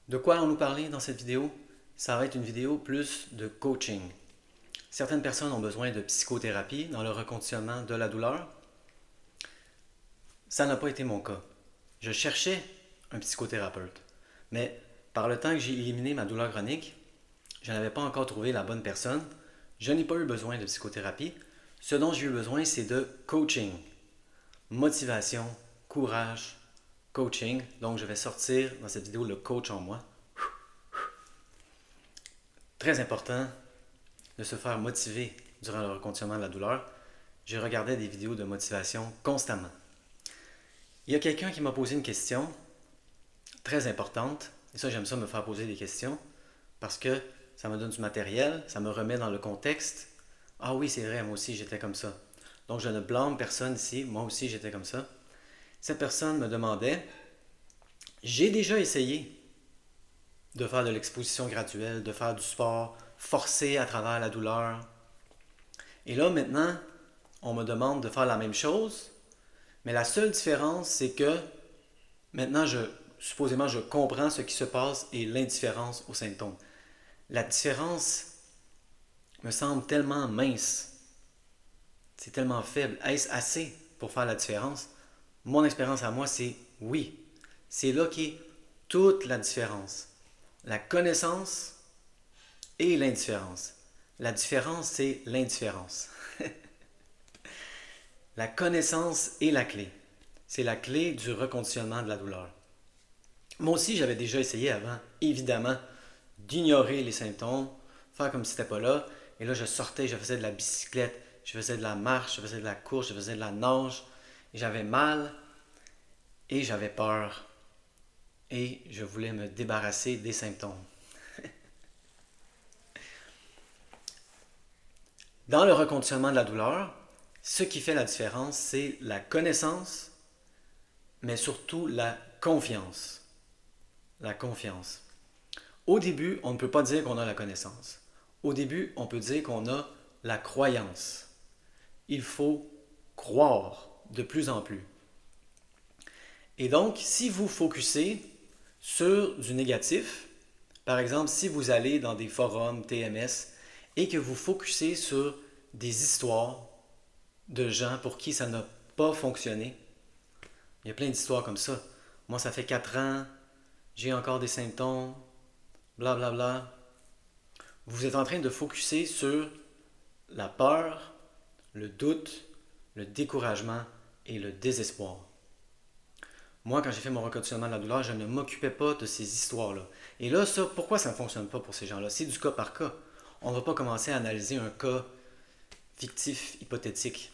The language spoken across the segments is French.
De quoi allons-nous parler dans cette vidéo? Ça va être une vidéo plus de coaching. Certaines personnes ont besoin de psychothérapie dans le reconditionnement de la douleur. Ça n'a pas été mon cas. Je cherchais un psychothérapeute, mais par le temps que j'ai éliminé ma douleur chronique, je n'avais pas encore trouvé la bonne personne. Je n'ai pas eu besoin de psychothérapie. Ce dont j'ai eu besoin, c'est de coaching, motivation, courage, coaching. Donc, je vais sortir dans cette vidéo le coach en moi. Très important de se faire motiver durant le reconditionnement de la douleur. Je regardais des vidéos de motivation constamment. Il y a quelqu'un qui m'a posé une question très importante, et ça j'aime ça me faire poser des questions, parce que ça me donne du matériel, ça me remet dans le contexte. Ah oui, c'est vrai, moi aussi j'étais comme ça. Donc je ne blâme personne ici, moi aussi j'étais comme ça. Cette personne me demandait, j'ai déjà essayé de faire de l'exposition graduelle, de faire du sport forcé à travers la douleur. Et là maintenant, on me demande de faire la même chose, mais la seule différence, c'est que maintenant, supposément, je comprends ce qui se passe et l'indifférence aux symptômes. La différence me semble tellement mince, c'est tellement faible. Est-ce assez pour faire la différence? Mon expérience à moi, c'est oui. C'est là qu'est toute la différence. La connaissance et l'indifférence. La différence, c'est l'indifférence. La connaissance est la clé. C'est la clé du reconditionnement de la douleur. Moi aussi, j'avais déjà essayé avant, évidemment, d'ignorer les symptômes, faire comme si c'était pas là. Et là, je sortais, je faisais de la bicyclette, je faisais de la marche, je faisais de la course, je faisais de la nage. Et j'avais mal et j'avais peur. Et je voulais me débarrasser des symptômes. Dans le reconditionnement de la douleur, ce qui fait la différence, c'est la connaissance, mais surtout la confiance. La confiance. Au début, on ne peut pas dire qu'on a la connaissance. Au début, on peut dire qu'on a la croyance. Il faut croire de plus en plus. Et donc, si vous focussez sur du négatif, par exemple, si vous allez dans des forums TMS et que vous focussez sur des histoires de gens pour qui ça n'a pas fonctionné, il y a plein d'histoires comme ça. Moi, ça fait 4 ans, j'ai encore des symptômes, blablabla. Bla bla. Vous êtes en train de focuser sur la peur, le doute, le découragement et le désespoir. Moi, quand j'ai fait mon reconditionnement de la douleur, je ne m'occupais pas de ces histoires-là. Et là, ça, pourquoi ça ne fonctionne pas pour ces gens-là? C'est du cas par cas. On ne va pas commencer à analyser un cas fictif, hypothétique.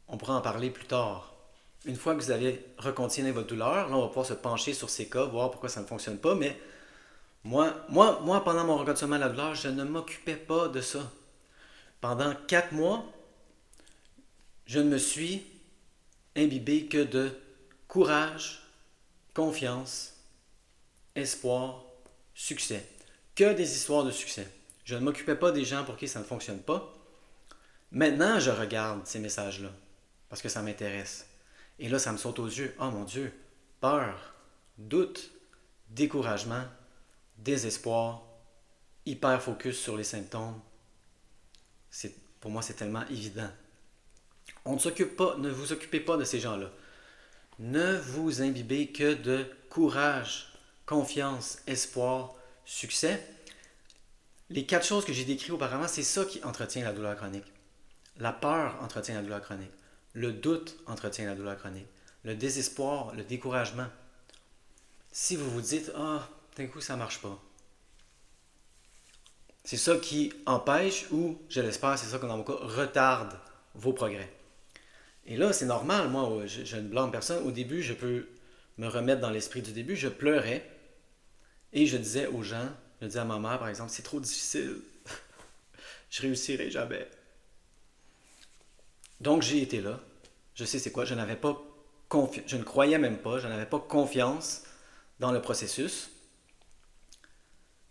On pourra en parler plus tard. Une fois que vous avez reconditionné votre douleur, là, on va pouvoir se pencher sur ces cas, voir pourquoi ça ne fonctionne pas. Mais moi, pendant mon reconditionnement de la douleur, je ne m'occupais pas de ça. Pendant 4 mois, je ne me suis imbibé que de courage, confiance, espoir, succès. Que des histoires de succès. Je ne m'occupais pas des gens pour qui ça ne fonctionne pas. Maintenant, je regarde ces messages-là parce que ça m'intéresse. Et là, ça me saute aux yeux. Oh mon Dieu, peur, doute, découragement, désespoir, hyper focus sur les symptômes. Pour moi, c'est tellement évident. On ne s'occupe pas, ne vous occupez pas de ces gens-là. Ne vous imbibez que de courage, confiance, espoir, succès. Les 4 choses que j'ai décrites auparavant, c'est ça qui entretient la douleur chronique. La peur entretient la douleur chronique. Le doute entretient la douleur chronique. Le désespoir, le découragement. Si vous vous dites, ah, d'un coup, ça ne marche pas. C'est ça qui empêche ou, je l'espère, c'est ça que dans mon cas, retarde vos progrès. Et là, c'est normal, moi, je ne blâme personne. Au début, je peux me remettre dans l'esprit du début. Je pleurais et je disais aux gens, je disais à ma mère, par exemple, c'est trop difficile. Je réussirai jamais. Donc, j'ai été là. Je sais c'est quoi. Je n'avais pas je ne croyais même pas, je n'avais pas confiance dans le processus.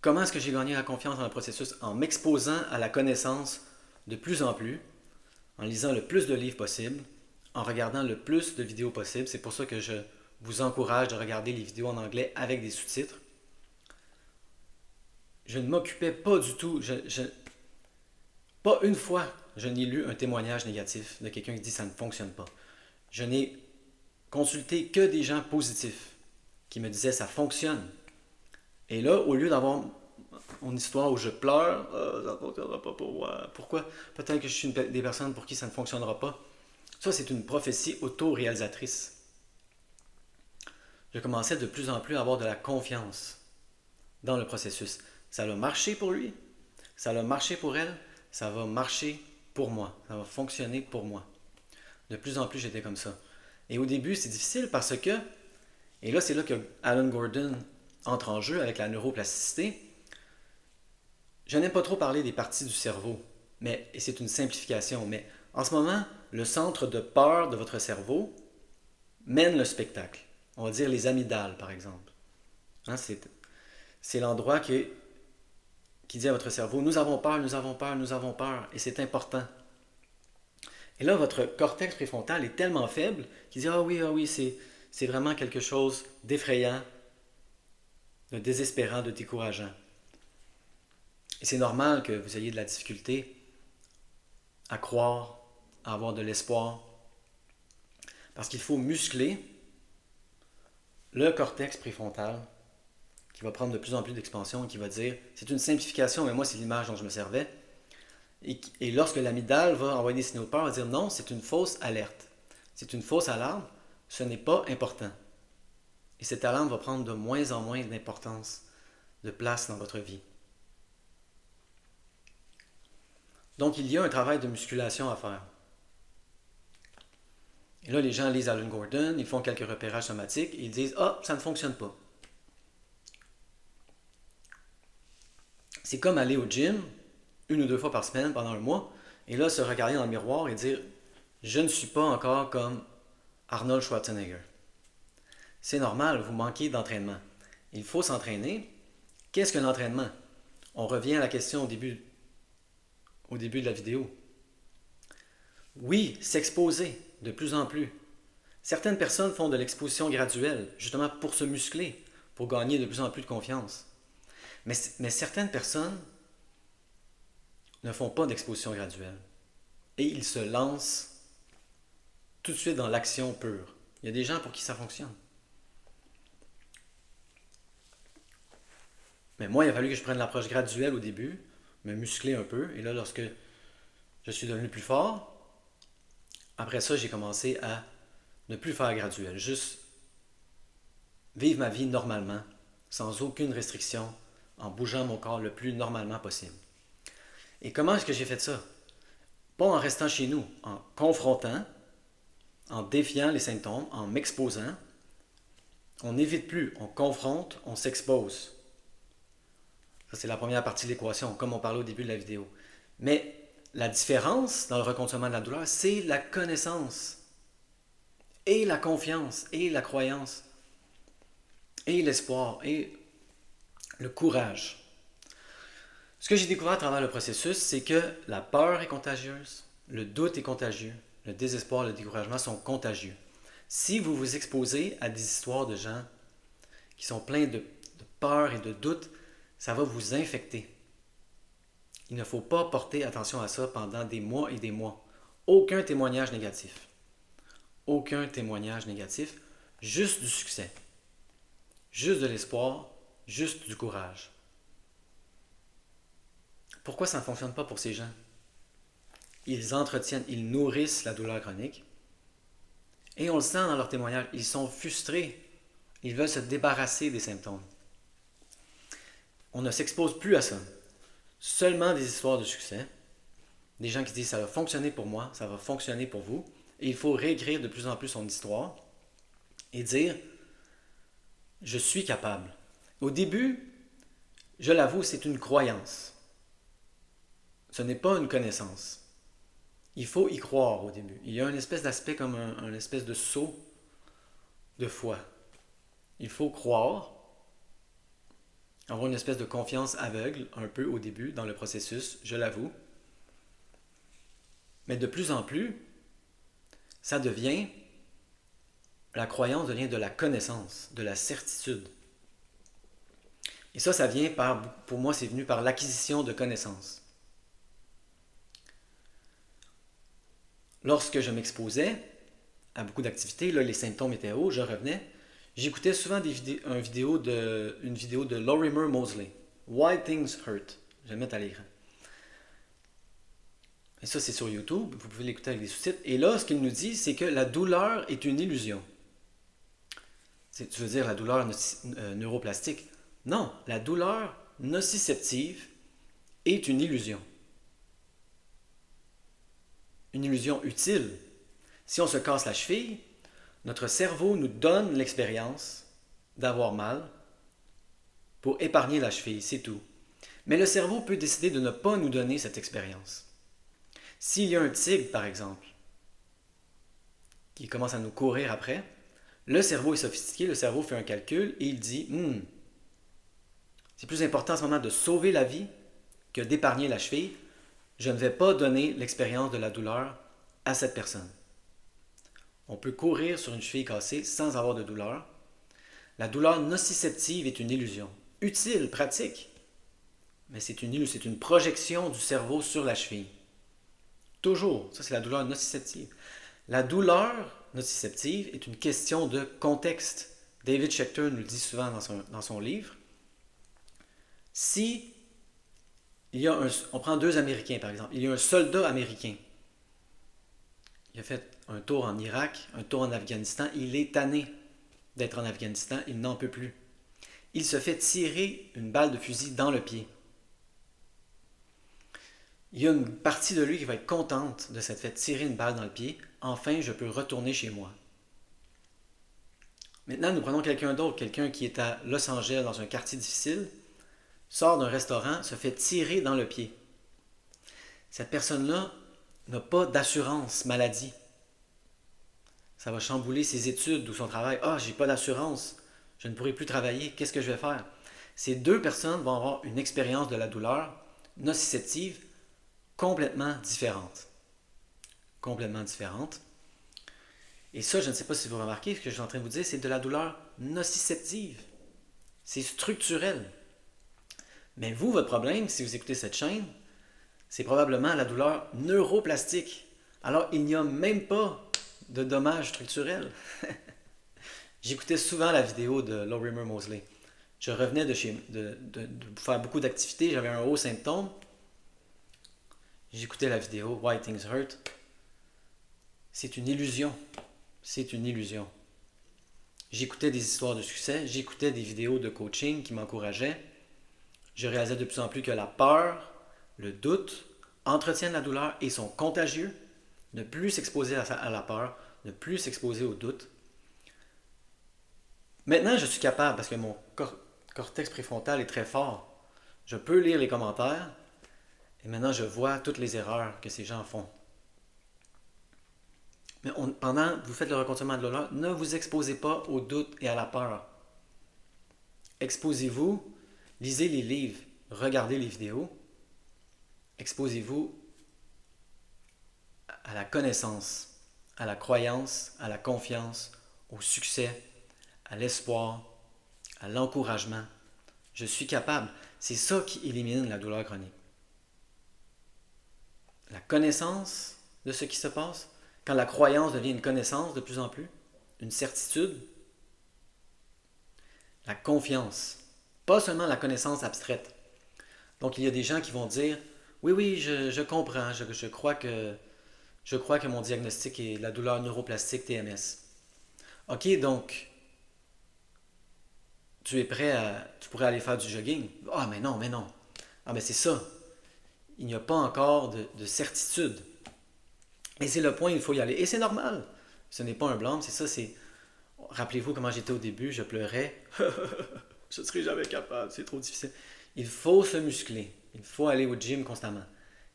Comment est-ce que j'ai gagné la confiance dans le processus? En m'exposant à la connaissance de plus en plus, en lisant le plus de livres possible, en regardant le plus de vidéos possible. C'est pour ça que je vous encourage de regarder les vidéos en anglais avec des sous-titres. Je ne m'occupais pas du tout, pas une fois, je n'ai lu un témoignage négatif de quelqu'un qui dit ça ne fonctionne pas. Je n'ai consulté que des gens positifs qui me disaient ça fonctionne. Et là, au lieu d'avoir une histoire où je pleure, ça ne fonctionnera pas pour moi. Pourquoi? Peut-être que je suis des personnes pour qui ça ne fonctionnera pas. Ça, c'est une prophétie auto-réalisatrice. Je commençais de plus en plus à avoir de la confiance dans le processus. Ça a marché pour lui, ça a marché pour elle, ça va marcher pour moi, ça va fonctionner pour moi. De plus en plus, j'étais comme ça. Et au début, c'est difficile parce que, et là, c'est là que Alan Gordon entre en jeu avec la neuroplasticité. Je n'aime pas trop parler des parties du cerveau, et c'est une simplification, mais en ce moment, le centre de peur de votre cerveau mène le spectacle. On va dire les amygdales, par exemple. Hein, c'est l'endroit qui dit à votre cerveau, nous avons peur, nous avons peur, nous avons peur, et c'est important. Et là, votre cortex préfrontal est tellement faible qu'il dit, ah oui, c'est vraiment quelque chose d'effrayant, de désespérant, de décourageant. Et c'est normal que vous ayez de la difficulté à croire, à avoir de l'espoir, parce qu'il faut muscler le cortex préfrontal qui va prendre de plus en plus d'expansion et qui va dire, c'est une simplification, mais moi c'est l'image dont je me servais. Et lorsque l'amygdale va envoyer des signaux de peur, va dire non, c'est une fausse alerte. C'est une fausse alarme, ce n'est pas important. Et cette alarme va prendre de moins en moins d'importance, de place dans votre vie. Donc il y a un travail de musculation à faire. Et là, les gens lisent Alan Gordon, ils font quelques repérages somatiques, et ils disent « Ah, ça ne fonctionne pas ». C'est comme aller au gym, 1 ou 2 fois par semaine pendant un mois, et là, se regarder dans le miroir et dire « Je ne suis pas encore comme Arnold Schwarzenegger ». C'est normal, vous manquez d'entraînement. Il faut s'entraîner. Qu'est-ce qu'un entraînement? On revient à la question au début de la vidéo. Oui, s'exposer de plus en plus. Certaines personnes font de l'exposition graduelle, justement pour se muscler, pour gagner de plus en plus de confiance. Mais certaines personnes ne font pas d'exposition graduelle. Et ils se lancent tout de suite dans l'action pure. Il y a des gens pour qui ça fonctionne. Mais moi, il a fallu que je prenne l'approche graduelle au début, me muscler un peu. Et là, lorsque je suis devenu plus fort, après ça, j'ai commencé à ne plus faire graduel, juste vivre ma vie normalement, sans aucune restriction, en bougeant mon corps le plus normalement possible. Et comment est-ce que j'ai fait ça? Pas en restant chez nous, en confrontant, en défiant les symptômes, en m'exposant. On n'évite plus, on confronte, on s'expose. Ça, c'est la première partie de l'équation, comme on parlait au début de la vidéo. Mais la différence dans le reconditionnement de la douleur, c'est la connaissance, et la confiance, et la croyance, et l'espoir, et le courage. Ce que j'ai découvert à travers le processus, c'est que la peur est contagieuse, le doute est contagieux, le désespoir, le découragement sont contagieux. Si vous vous exposez à des histoires de gens qui sont pleins de peur et de doute, ça va vous infecter. Il ne faut pas porter attention à ça pendant des mois et des mois. Aucun témoignage négatif. Aucun témoignage négatif, juste du succès. Juste de l'espoir, juste du courage. Pourquoi ça ne fonctionne pas pour ces gens? Ils entretiennent, ils nourrissent la douleur chronique. Et on le sent dans leurs témoignages, ils sont frustrés. Ils veulent se débarrasser des symptômes. On ne s'expose plus à ça. Seulement des histoires de succès. Des gens qui disent ça va fonctionner pour moi, ça va fonctionner pour vous. Et il faut réécrire de plus en plus son histoire et dire je suis capable. Au début, je l'avoue, c'est une croyance. Ce n'est pas une connaissance. Il faut y croire au début. Il y a une espèce d'aspect comme un espèce de saut de foi. Il faut croire, avoir une espèce de confiance aveugle un peu au début dans le processus, je l'avoue. Mais de plus en plus, ça devient la croyance devient de la connaissance, de la certitude. Et ça vient pour moi, c'est venu par l'acquisition de connaissances. Lorsque je m'exposais à beaucoup d'activités, là, les symptômes étaient hauts, je revenais, j'écoutais souvent une vidéo de Lorimer Moseley. Why Things Hurt. Je vais le mettre à l'écran. Et ça, c'est sur YouTube. Vous pouvez l'écouter avec des sous-titres. Et là, ce qu'il nous dit, c'est que la douleur est une illusion. Tu veux dire la douleur neuroplastique? Non, la douleur nociceptive est une illusion. Une illusion utile. Si on se casse la cheville, notre cerveau nous donne l'expérience d'avoir mal pour épargner la cheville, c'est tout. Mais le cerveau peut décider de ne pas nous donner cette expérience. S'il y a un tigre, par exemple, qui commence à nous courir après, le cerveau est sophistiqué, le cerveau fait un calcul et il dit c'est plus important en ce moment de sauver la vie que d'épargner la cheville. Je ne vais pas donner l'expérience de la douleur à cette personne. On peut courir sur une cheville cassée sans avoir de douleur. La douleur nociceptive est une illusion. Utile, pratique, mais c'est une projection du cerveau sur la cheville. Toujours, ça c'est la douleur nociceptive. La douleur nociceptive est une question de contexte. David Schechter nous le dit souvent dans son livre. Si on prend 2 Américains par exemple, il y a un soldat américain. Il a fait un tour en Irak, un tour en Afghanistan, il est tanné d'être en Afghanistan, il n'en peut plus. Il se fait tirer une balle de fusil dans le pied. Il y a une partie de lui qui va être contente de s'être fait tirer une balle dans le pied. Enfin, je peux retourner chez moi. Maintenant, nous prenons quelqu'un d'autre, quelqu'un qui est à Los Angeles dans un quartier difficile, sort d'un restaurant, se fait tirer dans le pied. Cette personne-là n'a pas d'assurance maladie. Ça va chambouler ses études ou son travail. Ah, j'ai pas d'assurance, je ne pourrai plus travailler, qu'est-ce que je vais faire? Ces 2 personnes vont avoir une expérience de la douleur nociceptive complètement différente. Complètement différente. Et ça, je ne sais pas si vous remarquez, ce que je suis en train de vous dire, c'est de la douleur nociceptive. C'est structurel. Mais vous, votre problème, si vous écoutez cette chaîne, c'est probablement la douleur neuroplastique. Alors, il n'y a même pas de dommages structurels. J'écoutais souvent la vidéo de Lorimer Moseley. Je revenais de faire beaucoup d'activités, j'avais un haut symptôme. J'écoutais la vidéo Why Things Hurt. C'est une illusion. C'est une illusion. J'écoutais des histoires de succès, j'écoutais des vidéos de coaching qui m'encourageaient. Je réalisais de plus en plus que la peur, le doute, entretiennent la douleur et sont contagieux. Ne plus s'exposer à la peur, ne plus s'exposer au doute. Maintenant, je suis capable, parce que mon cortex préfrontal est très fort. Je peux lire les commentaires et maintenant je vois toutes les erreurs que ces gens font. Mais pendant que vous faites le reconditionnement de l'honneur, ne vous exposez pas au doute et à la peur. Exposez-vous, lisez les livres, regardez les vidéos. Exposez-vous à la connaissance, à la croyance, à la confiance, au succès, à l'espoir, à l'encouragement. Je suis capable. C'est ça qui élimine la douleur chronique. La connaissance de ce qui se passe, quand la croyance devient une connaissance de plus en plus, une certitude, la confiance, pas seulement la connaissance abstraite. Donc il y a des gens qui vont dire, oui, je comprends, je crois que mon diagnostic est la douleur neuroplastique TMS. Ok, donc, tu pourrais aller faire du jogging. Ah, mais non. Ah, mais c'est ça. Il n'y a pas encore de certitude. Et c'est le point, il faut y aller. Et c'est normal. Ce n'est pas un blâme, c'est ça, Rappelez-vous comment j'étais au début, je pleurais. Je ne serai jamais capable, c'est trop difficile. Il faut se muscler. Il faut aller au gym constamment.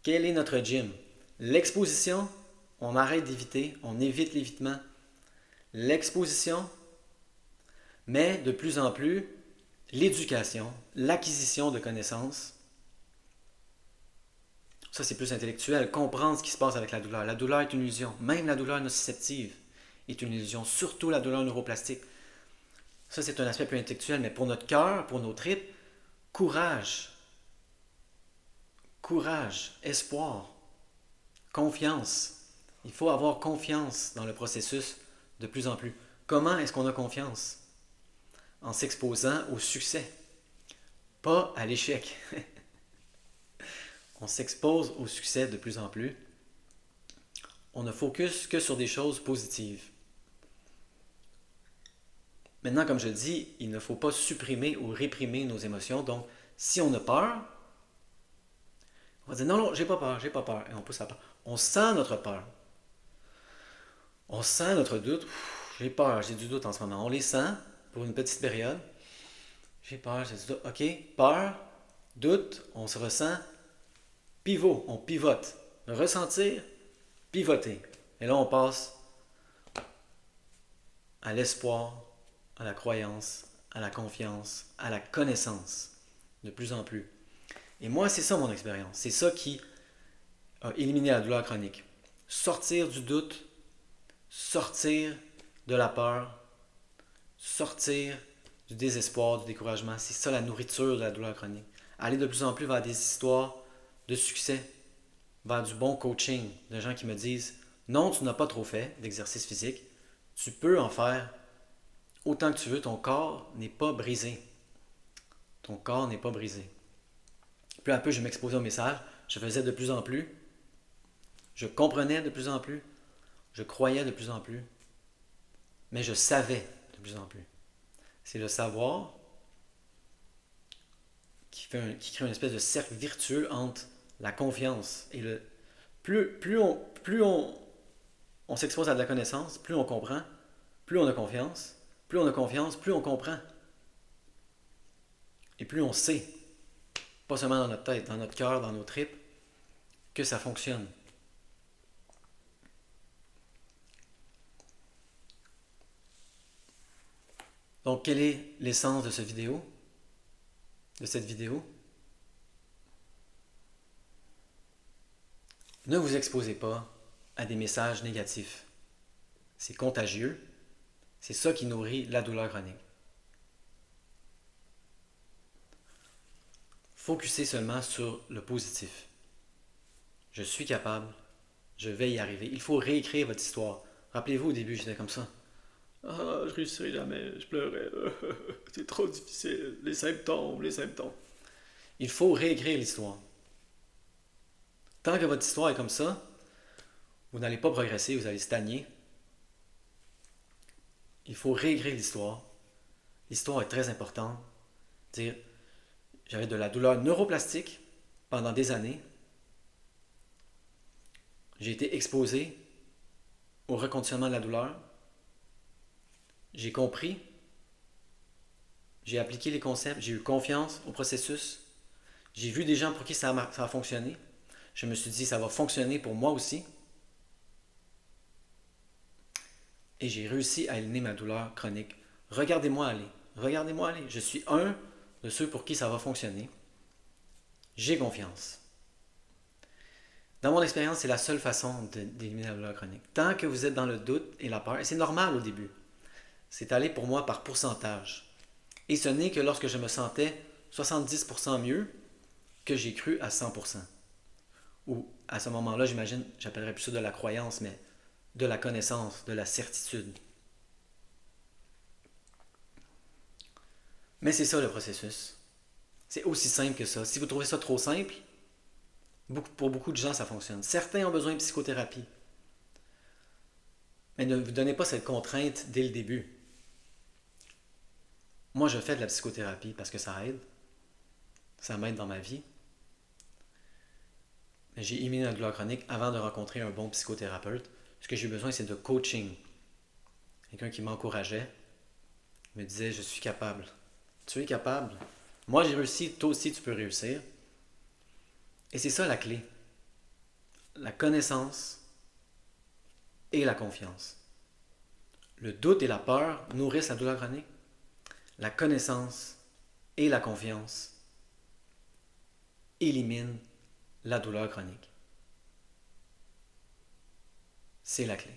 Quel est notre gym? L'exposition, on arrête d'éviter, on évite l'évitement. L'exposition, mais de plus en plus, l'éducation, l'acquisition de connaissances. Ça, c'est plus intellectuel. Comprendre ce qui se passe avec la douleur. La douleur est une illusion, même la douleur nociceptive est une illusion, surtout la douleur neuroplastique. Ça, c'est un aspect plus intellectuel, mais pour notre cœur, pour nos tripes, courage, courage, espoir, confiance. Il faut avoir confiance dans le processus de plus en plus. Comment est-ce qu'on a confiance? En s'exposant au succès, pas à l'échec. On s'expose au succès de plus en plus. On ne focus que sur des choses positives. Maintenant, comme je dis, il ne faut pas supprimer ou réprimer nos émotions. Donc, si on a peur, on va dire non, non, j'ai pas peur, j'ai pas peur. Et on pousse la peur. On sent notre peur. On sent notre doute. J'ai peur, j'ai du doute en ce moment. On les sent pour une petite période. J'ai peur, j'ai du doute. OK, peur, doute, on se ressent. Pivot, on pivote. Ressentir, pivoter. Et là, on passe à l'espoir, à la croyance, à la confiance, à la connaissance, de plus en plus. Et moi, c'est ça mon expérience. C'est ça qui a éliminé la douleur chronique. Sortir du doute, sortir de la peur, sortir du désespoir, du découragement. C'est ça la nourriture de la douleur chronique. Aller de plus en plus vers des histoires de succès, vers du bon coaching, de gens qui me disent non, tu n'as pas trop fait d'exercice physique, tu peux en faire autant que tu veux, ton corps n'est pas brisé. Ton corps n'est pas brisé. Peu à peu, je m'exposais au message, je faisais de plus en plus, je comprenais de plus en plus, je croyais de plus en plus, mais je savais de plus en plus. C'est le savoir qui crée une espèce de cercle virtueux entre la confiance et le... Plus on s'expose à de la connaissance, plus on comprend, plus on a confiance, plus on a confiance, plus on comprend. Et plus on sait, pas seulement dans notre tête, dans notre cœur, dans nos tripes, que ça fonctionne. Donc, quelle est l'essence de cette vidéo? Ne vous exposez pas à des messages négatifs. C'est contagieux. C'est ça qui nourrit la douleur chronique. Focussez seulement sur le positif. Je suis capable. Je vais y arriver. Il faut réécrire votre histoire. Rappelez-vous, au début, j'étais comme ça. Ah, je réussirai jamais, je pleurais. C'est trop difficile. Les symptômes, les symptômes. Il faut réécrire l'histoire. Tant que votre histoire est comme ça, vous n'allez pas progresser, vous allez stagner. Il faut réécrire l'histoire. L'histoire est très importante. Dire, j'avais de la douleur neuroplastique pendant des années. J'ai été exposé au reconditionnement de la douleur. J'ai compris. J'ai appliqué les concepts. J'ai eu confiance au processus. J'ai vu des gens pour qui ça a fonctionné. Je me suis dit, ça va fonctionner pour moi aussi. Et j'ai réussi à éliminer ma douleur chronique. Regardez-moi aller. Regardez-moi aller. Je suis un de ceux pour qui ça va fonctionner. J'ai confiance. Dans mon expérience, c'est la seule façon d'éliminer la douleur chronique. Tant que vous êtes dans le doute et la peur, et c'est normal au début, c'est allé pour moi par pourcentage. Et ce n'est que lorsque je me sentais 70% mieux que j'ai cru à 100%. Ou à ce moment-là, j'imagine, j'appellerais plus ça de la croyance, mais de la connaissance, de la certitude. Mais c'est ça le processus. C'est aussi simple que ça. Si vous trouvez ça trop simple, pour beaucoup de gens, ça fonctionne. Certains ont besoin de psychothérapie. Mais ne vous donnez pas cette contrainte dès le début. Moi, je fais de la psychothérapie parce que ça aide. Ça m'aide dans ma vie. Mais j'ai éliminé la douleur chronique avant de rencontrer un bon psychothérapeute. Ce que j'ai besoin, c'est de coaching. Quelqu'un qui m'encourageait, me disait, je suis capable. Tu es capable. Moi, j'ai réussi, toi aussi, tu peux réussir. Et c'est ça la clé. La connaissance et la confiance. Le doute et la peur nourrissent la douleur chronique. La connaissance et la confiance éliminent la douleur chronique. C'est la clé.